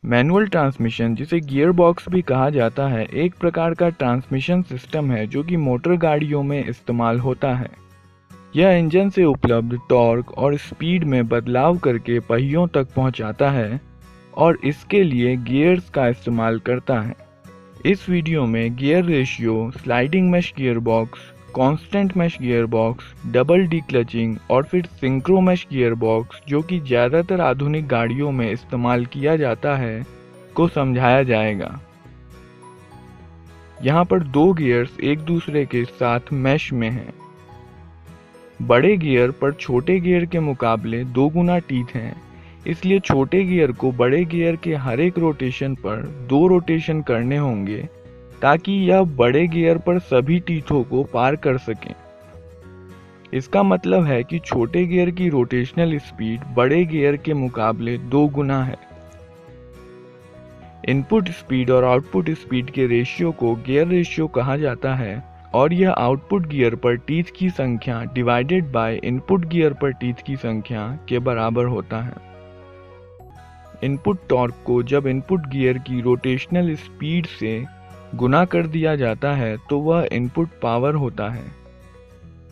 Manual transmission, जिसे gear box भी कहा जाता है, एक प्रकार का ट्रांसमिशन सिस्टम है जो कि मोटर गाड़ियों में इस्तेमाल होता है। यह इंजन से उपलब्ध टॉर्क और स्पीड में बदलाव करके पहियों तक पहुंचाता है और इसके लिए गियर्स का इस्तेमाल करता है। इस वीडियो में gear ratio, sliding mesh gear box, constant mesh gear box, double declutching और फिर सिंक्रो मैश गियर बॉक्स, जो कि ज़्यादातर आधुनिक गाड़ियों में इस्तेमाल किया जाता है, को समझाया जाएगा। यहाँ पर दो गियर्स एक दूसरे के साथ मैश में हैं। बड़े गियर पर छोटे गियर के मुकाबले 2 गुना टीथ हैं, इसलिए छोटे गियर को बड़े गियर के हर एक रोटेशन पर 2 रोटेशन करने होंगे ताकि यह बड़े गियर पर सभी टीथों को पार कर सकें। इसका मतलब है कि छोटे गियर की रोटेशनल स्पीड बड़े गियर के मुकाबले 2 गुना है। इनपुट स्पीड और आउटपुट स्पीड के रेशियो को गियर रेशियो कहा जाता है और यह आउटपुट गियर पर टीथ की संख्या डिवाइडेड बाय इनपुट गियर पर टीथ की संख्या के बराबर होता है। इनपुट टॉर्क को जब इनपुट गियर की रोटेशनल स्पीड से गुना कर दिया जाता है तो वह इनपुट पावर होता है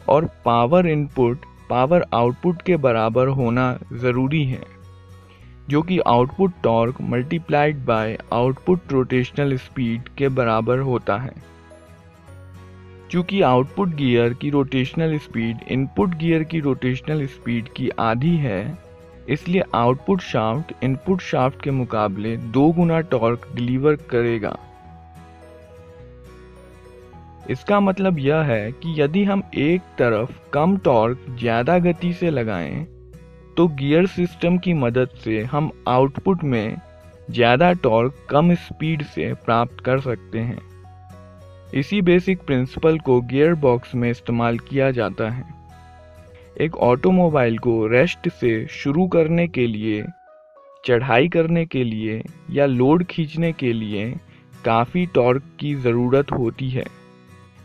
और पावर इनपुट पावर आउटपुट के बराबर होना ज़रूरी है, जो कि output torque multiplied by output rotational speed के बराबर होता है। चूँकि आउटपुट गियर की रोटेशनल स्पीड इनपुट गियर की रोटेशनल स्पीड की आधी है, इसलिए आउटपुट शाफ्ट इनपुट शाफ्ट के मुकाबले 2 गुना टॉर्क डिलीवर करेगा। इसका मतलब यह है कि यदि हम एक तरफ कम टॉर्क ज़्यादा गति से लगाएं, तो गियर सिस्टम की मदद से हम आउटपुट में ज़्यादा टॉर्क कम स्पीड से प्राप्त कर सकते हैं। इसी बेसिक प्रिंसिपल को गियर बॉक्स में इस्तेमाल किया जाता है। एक ऑटोमोबाइल को रेस्ट से शुरू करने के लिए, चढ़ाई करने के लिए या लोड खींचने के लिए काफ़ी टॉर्क की ज़रूरत होती है।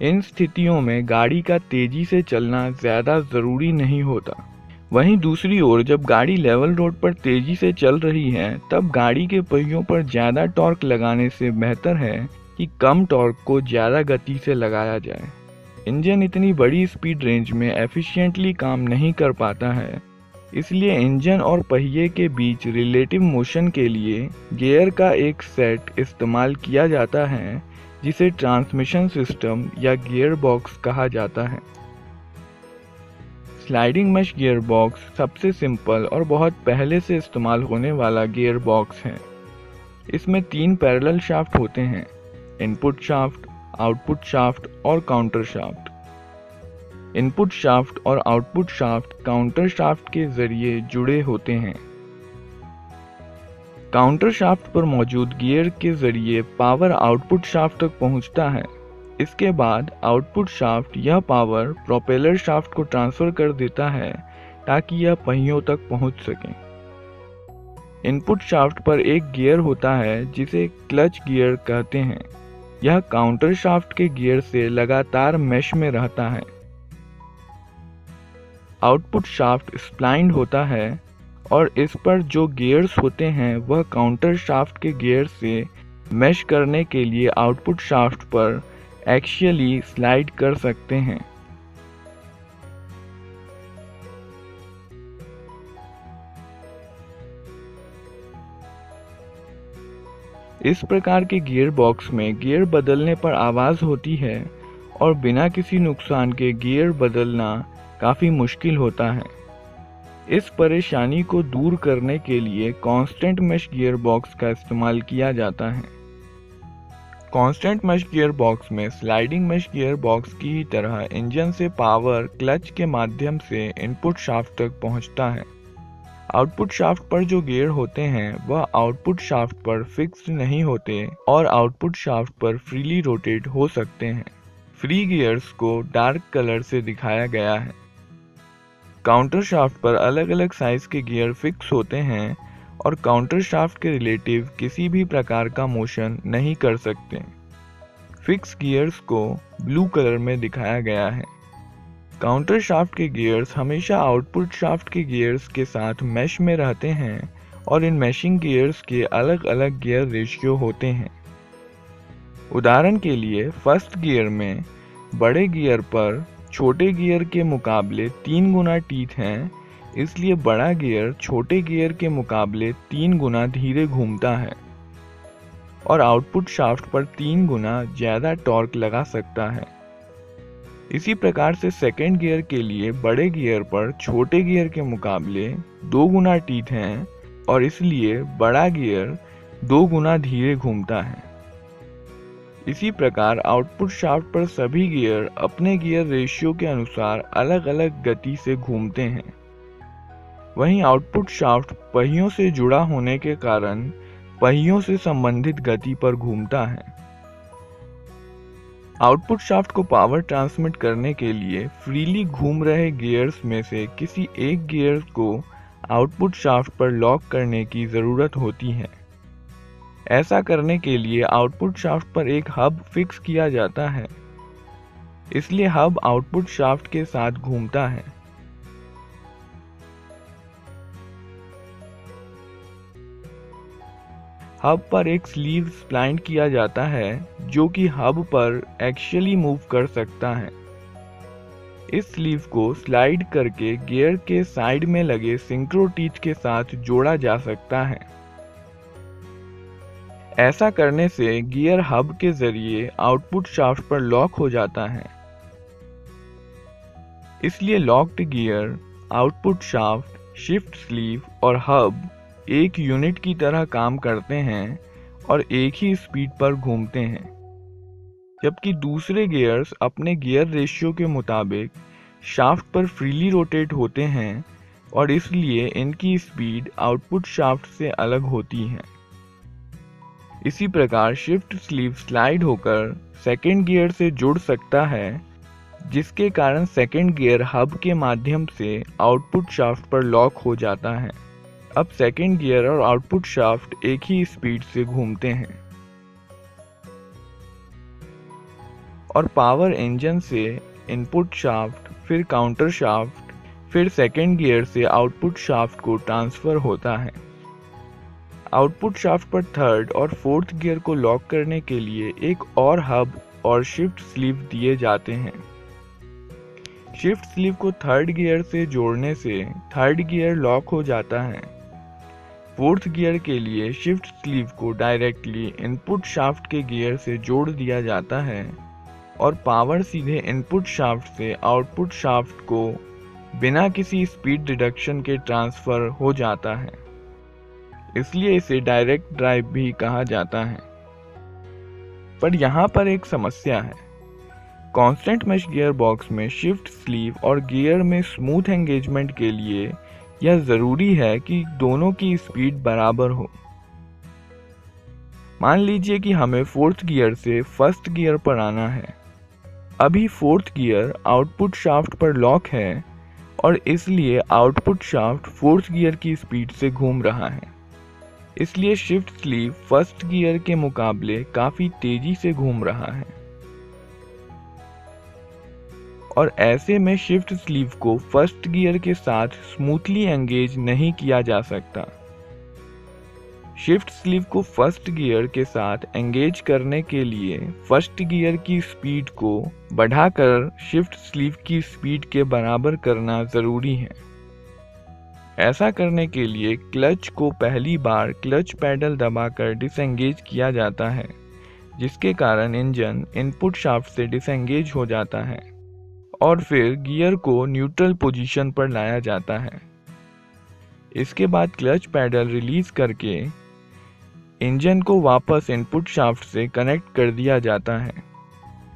इन स्थितियों में गाड़ी का तेजी से चलना ज़्यादा ज़रूरी नहीं होता। वहीं दूसरी ओर जब गाड़ी लेवल रोड पर तेजी से चल रही है, तब गाड़ी के पहियों पर ज़्यादा टॉर्क लगाने से बेहतर है कि कम टॉर्क को ज़्यादा गति से लगाया जाए। इंजन इतनी बड़ी स्पीड रेंज में एफिशिएंटली काम नहीं कर पाता है, इसलिए इंजन और पहिए के बीच रिलेटिव मोशन के लिए गियर का एक सेट इस्तेमाल किया जाता है, जिसे ट्रांसमिशन सिस्टम या गियर बॉक्स कहा जाता है। स्लाइडिंग मैश गियर बॉक्स सबसे सिंपल और बहुत पहले से इस्तेमाल होने वाला गियर बॉक्स है। इसमें 3 पैरेलल शाफ्ट होते हैं: इनपुट शाफ्ट, आउटपुट शाफ्ट और काउंटर शाफ्ट। इनपुट शाफ्ट और आउटपुट शाफ्ट काउंटर शाफ्ट के जरिए जुड़े होते हैं। काउंटर शाफ्ट पर मौजूद गियर के जरिए पावर आउटपुट शाफ्ट तक पहुंचता है। इसके बाद आउटपुट शाफ्ट यह पावर प्रोपेलर शाफ्ट को ट्रांसफर कर देता है ताकि यह पहियों तक पहुंच सके। इनपुट शाफ्ट पर एक गियर होता है जिसे क्लच गियर कहते हैं। यह काउंटर शाफ्ट के गियर से लगातार मैश में रहता है। आउटपुट शाफ्ट स्प्लाइंड होता है और इस पर जो गियर्स होते हैं वह काउंटर शाफ्ट के गियर से मैश करने के लिए आउटपुट शाफ्ट पर एक्सियली स्लाइड कर सकते हैं। इस प्रकार के गियर बॉक्स में गियर बदलने पर आवाज़ होती है और बिना किसी नुकसान के गियर बदलना काफ़ी मुश्किल होता है। इस परेशानी को दूर करने के लिए कांस्टेंट मैश गियर बॉक्स का इस्तेमाल किया जाता है। कांस्टेंट मैश गियर बॉक्स में स्लाइडिंग मैश गियर बॉक्स की ही तरह इंजन से पावर क्लच के माध्यम से इनपुट शाफ्ट तक पहुंचता है। आउटपुट शाफ्ट पर जो गियर होते हैं वह आउटपुट शाफ्ट पर फिक्स्ड नहीं होते और आउटपुट शाफ्ट पर फ्रीली रोटेट हो सकते हैं। फ्री गियर्स को डार्क कलर से दिखाया गया है। काउंटर शाफ्ट पर अलग अलग साइज के गियर फिक्स होते हैं और काउंटर शाफ्ट के रिलेटिव किसी भी प्रकार का मोशन नहीं कर सकते। फिक्स गियर्स को ब्लू कलर में दिखाया गया है। काउंटर शाफ्ट के गियर्स हमेशा आउटपुट शाफ्ट के गियर्स के साथ मैश में रहते हैं और इन मैशिंग गियर्स के अलग अलग गियर रेशियो होते हैं। उदाहरण के लिए फर्स्ट गियर में बड़े गियर पर छोटे गियर के मुकाबले 3 गुना टीथ हैं, इसलिए बड़ा गियर छोटे गियर के मुकाबले 3 गुना धीरे घूमता है और आउटपुट शाफ्ट पर 3 गुना ज़्यादा टॉर्क लगा सकता है। इसी प्रकार से सेकेंड गियर के लिए बड़े गियर पर छोटे गियर के मुकाबले 2 गुना टीथ हैं और इसलिए बड़ा गियर 2 गुना धीरे घूमता है। इसी प्रकार आउटपुट शाफ्ट पर सभी गियर अपने गियर रेशियो के अनुसार अलग अलग गति से घूमते हैं। वहीं आउटपुट शाफ्ट पहियों से जुड़ा होने के कारण पहियों से संबंधित गति पर घूमता है। आउटपुट शाफ्ट को पावर ट्रांसमिट करने के लिए फ्रीली घूम रहे गियर्स में से किसी एक गियर को आउटपुट शाफ्ट पर लॉक करने की ज़रूरत होती है। ऐसा करने के लिए आउटपुट शाफ्ट पर एक हब फिक्स किया जाता है, इसलिए हब आउटपुट शाफ्ट के साथ घूमता है। हब पर एक स्लीव स्प्लाइंट किया जाता है जो कि हब पर एक्सियली मूव कर सकता है। इस स्लीव को स्लाइड करके गियर के साइड में लगे सिंक्रो टीथ के साथ जोड़ा जा सकता है। ऐसा करने से गियर हब के जरिए आउटपुट शाफ्ट पर लॉक हो जाता है। इसलिए locked gear, output shaft, shift sleeve और हब एक यूनिट की तरह काम करते हैं और एक ही स्पीड पर घूमते हैं, जबकि दूसरे गियर्स अपने गियर रेशियो के मुताबिक शाफ्ट पर फ्रीली रोटेट होते हैं और इसलिए इनकी स्पीड आउटपुट शाफ्ट से अलग होती है। इसी प्रकार शिफ्ट स्लीव स्लाइड होकर सेकेंड गियर से जुड़ सकता है, जिसके कारण सेकेंड गियर हब के माध्यम से आउटपुट शाफ्ट पर लॉक हो जाता है। अब सेकेंड गियर और आउटपुट शाफ्ट एक ही स्पीड से घूमते हैं और पावर इंजन से इनपुट शाफ्ट, फिर काउंटर शाफ्ट, फिर सेकेंड गियर से आउटपुट शाफ्ट को ट्रांसफर होता है। आउटपुट शाफ्ट पर थर्ड और फोर्थ गियर को लॉक करने के लिए एक और हब और शिफ्ट स्लीव दिए जाते हैं। शिफ्ट स्लीव को थर्ड गियर से जोड़ने से थर्ड गियर लॉक हो जाता है। फोर्थ गियर के लिए शिफ्ट स्लीव को डायरेक्टली इनपुट शाफ्ट के गियर से जोड़ दिया जाता है और पावर सीधे इनपुट शाफ्ट से आउटपुट शाफ्ट को बिना किसी स्पीड रिडक्शन के ट्रांसफर हो जाता है। इसलिए इसे डायरेक्ट ड्राइव भी कहा जाता है। पर यहाँ पर एक समस्या है। कांस्टेंट मेश गियर बॉक्स में शिफ्ट स्लीव और गियर में स्मूथ एंगेजमेंट के लिए यह ज़रूरी है कि दोनों की स्पीड बराबर हो। मान लीजिए कि हमें फोर्थ गियर से फर्स्ट गियर पर आना है। अभी फोर्थ गियर आउटपुट शाफ्ट पर लॉक है और इसलिए आउटपुट शाफ्ट फोर्थ गियर की स्पीड से घूम रहा है। इसलिए शिफ्ट स्लीव फर्स्ट गियर के मुकाबले काफ़ी तेजी से घूम रहा है और ऐसे में शिफ्ट स्लीव को फर्स्ट गियर के साथ स्मूथली एंगेज नहीं किया जा सकता। शिफ्ट स्लीव को फर्स्ट गियर के साथ एंगेज करने के लिए फर्स्ट गियर की स्पीड को बढ़ाकर शिफ्ट स्लीव की स्पीड के बराबर करना ज़रूरी है। ऐसा करने के लिए क्लच को पहली बार क्लच पैडल दबाकर डिसएंगेज किया जाता है, जिसके कारण इंजन इनपुट शाफ्ट से डिसएंगेज हो जाता है और फिर गियर को न्यूट्रल पोजीशन पर लाया जाता है। इसके बाद क्लच पैडल रिलीज करके इंजन को वापस इनपुट शाफ्ट से कनेक्ट कर दिया जाता है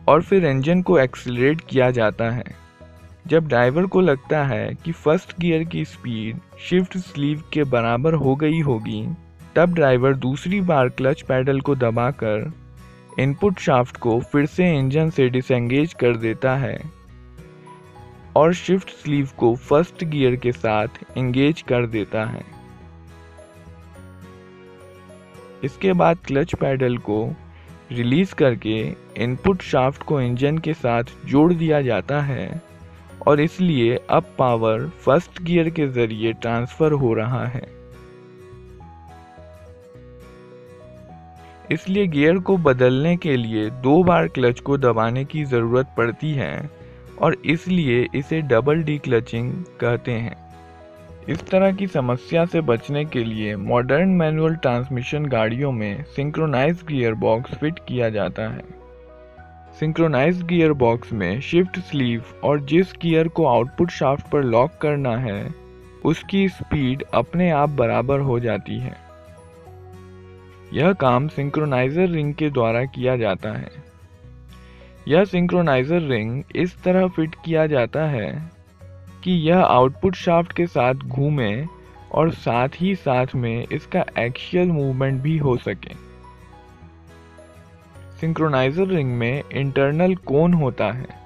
और फिर इंजन को एक्सीलरेट किया जाता है। जब ड्राइवर को लगता है कि फर्स्ट गियर की स्पीड शिफ्ट स्लीव के बराबर हो गई होगी, तब ड्राइवर दूसरी बार क्लच पैडल को दबाकर इनपुट शाफ्ट को फिर से इंजन से डिसएंगेज कर देता है और शिफ्ट स्लीव को फर्स्ट गियर के साथ एंगेज कर देता है। इसके बाद क्लच पैडल को रिलीज करके इनपुट शाफ्ट को इंजन के साथ जोड़ दिया जाता है और इसलिए अब पावर फर्स्ट गियर के जरिए ट्रांसफर हो रहा है। इसलिए गियर को बदलने के लिए 2 बार क्लच को दबाने की ज़रूरत पड़ती है और इसलिए इसे डबल डीक्लचिंग कहते हैं। इस तरह की समस्या से बचने के लिए मॉडर्न मैनुअल ट्रांसमिशन गाड़ियों में सिंक्रोनाइज्ड गियर बॉक्स फिट किया जाता है। सिंक्रोनाइज्ड गियर बॉक्स में शिफ्ट स्लीव और जिस गियर को आउटपुट शाफ्ट पर लॉक करना है उसकी स्पीड अपने आप बराबर हो जाती है। यह काम सिंक्रोनाइजर रिंग के द्वारा किया जाता है। यह सिंक्रोनाइजर रिंग इस तरह फिट किया जाता है कि यह आउटपुट शाफ्ट के साथ घूमे और साथ ही साथ में इसका एक्सियल मूवमेंट भी हो सके। सिंक्रोनाइजर रिंग में इंटरनल कोन होता है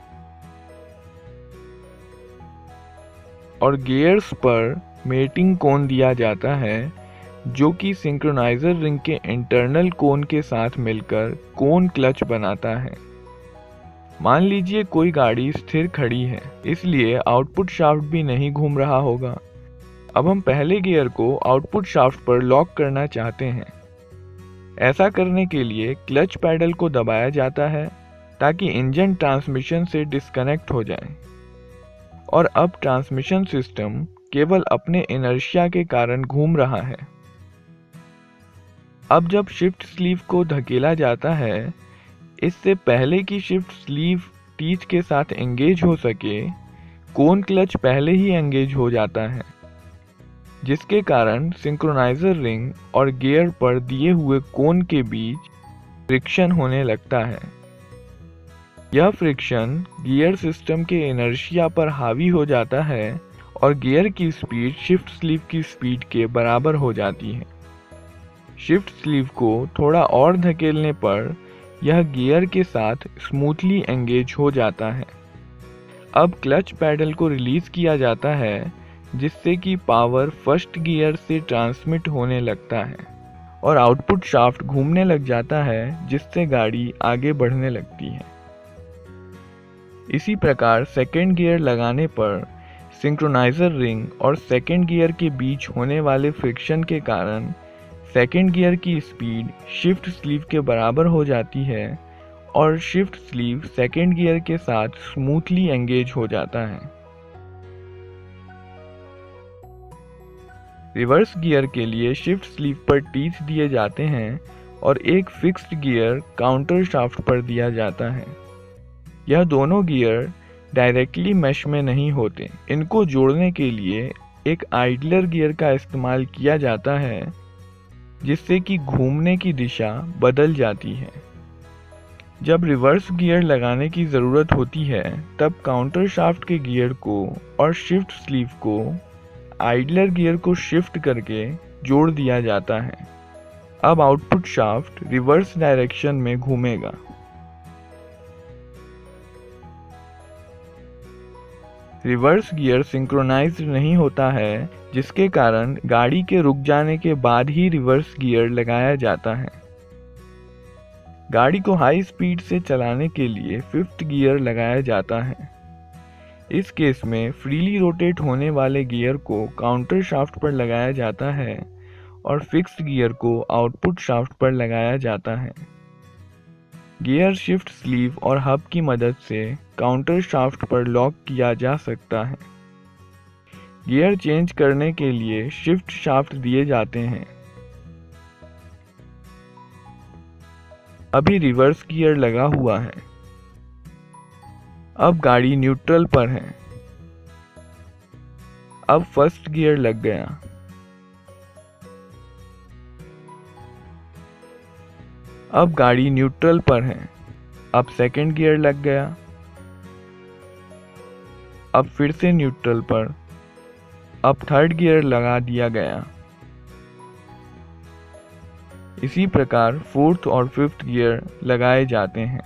और गियर्स पर मेटिंग कोन दिया जाता है जो कि सिंक्रोनाइजर रिंग के इंटरनल कोन के साथ मिलकर कोन क्लच बनाता है। मान लीजिए कोई गाड़ी स्थिर खड़ी है, इसलिए आउटपुट शाफ्ट भी नहीं घूम रहा होगा। अब हम पहले गियर को आउटपुट शाफ्ट पर लॉक करना चाहते हैं। ऐसा करने के लिए क्लच पैडल को दबाया जाता है ताकि इंजन ट्रांसमिशन से डिस्कनेक्ट हो जाए और अब ट्रांसमिशन सिस्टम केवल अपने इनर्शिया के कारण घूम रहा है। अब जब शिफ्ट स्लीव को धकेला जाता है, इससे पहले कि शिफ्ट स्लीव टीथ के साथ एंगेज हो सके, कोन क्लच पहले ही एंगेज हो जाता है, जिसके कारण सिंक्रोनाइजर रिंग और गियर पर दिए हुए कोन के बीच फ्रिक्शन होने लगता है। यह फ्रिक्शन गियर सिस्टम के इनर्शिया पर हावी हो जाता है और गियर की स्पीड शिफ्ट स्लीव की स्पीड के बराबर हो जाती है। शिफ्ट स्लीव को थोड़ा और धकेलने पर यह गियर के साथ स्मूथली एंगेज हो जाता है। अब क्लच पैडल को रिलीज किया जाता है जिससे कि पावर फर्स्ट गियर से ट्रांसमिट होने लगता है और आउटपुट शाफ्ट घूमने लग जाता है जिससे गाड़ी आगे बढ़ने लगती है। इसी प्रकार सेकेंड गियर लगाने पर सिंक्रोनाइजर रिंग और सेकेंड गियर के बीच होने वाले फ्रिक्शन के कारण सेकेंड गियर की स्पीड शिफ्ट स्लीव के बराबर हो जाती है और शिफ्ट स्लीव सेकेंड गियर के साथ स्मूथली एंगेज हो जाता है। रिवर्स गियर के लिए शिफ्ट स्लीव पर टीथ दिए जाते हैं और एक फिक्स्ड गियर काउंटर शाफ्ट पर दिया जाता है। यह दोनों गियर डायरेक्टली मैश में नहीं होते। इनको जोड़ने के लिए एक आइडलर गियर का इस्तेमाल किया जाता है जिससे कि घूमने की दिशा बदल जाती है। जब रिवर्स गियर लगाने की ज़रूरत होती है तब काउंटर शाफ्ट के गियर को और शिफ्ट स्लीव को आइडलर गियर को शिफ्ट करके जोड़ दिया जाता है। अब आउटपुट शाफ्ट रिवर्स डायरेक्शन में घूमेगा। रिवर्स गियर सिंक्रोनाइज्ड नहीं होता है, जिसके कारण गाड़ी के रुक जाने के बाद ही रिवर्स गियर लगाया जाता है। गाड़ी को हाई स्पीड से चलाने के लिए फिफ्थ गियर लगाया जाता है। इस केस में फ्रीली रोटेट होने वाले गियर को काउंटर शाफ्ट पर लगाया जाता है और फिक्स्ड गियर को आउटपुट शाफ्ट पर लगाया जाता है। गियर शिफ्ट स्लीव और हब की मदद से काउंटर शाफ्ट पर लॉक किया जा सकता है। गियर चेंज करने के लिए शिफ्ट शाफ्ट दिए जाते हैं। अभी रिवर्स गियर लगा हुआ है। अब गाड़ी न्यूट्रल पर है। अब फर्स्ट गियर लग गया। अब गाड़ी न्यूट्रल पर है। अब सेकंड गियर लग गया। अब फिर से न्यूट्रल पर। अब थर्ड गियर लगा दिया गया। इसी प्रकार फोर्थ और फिफ्थ गियर लगाए जाते हैं।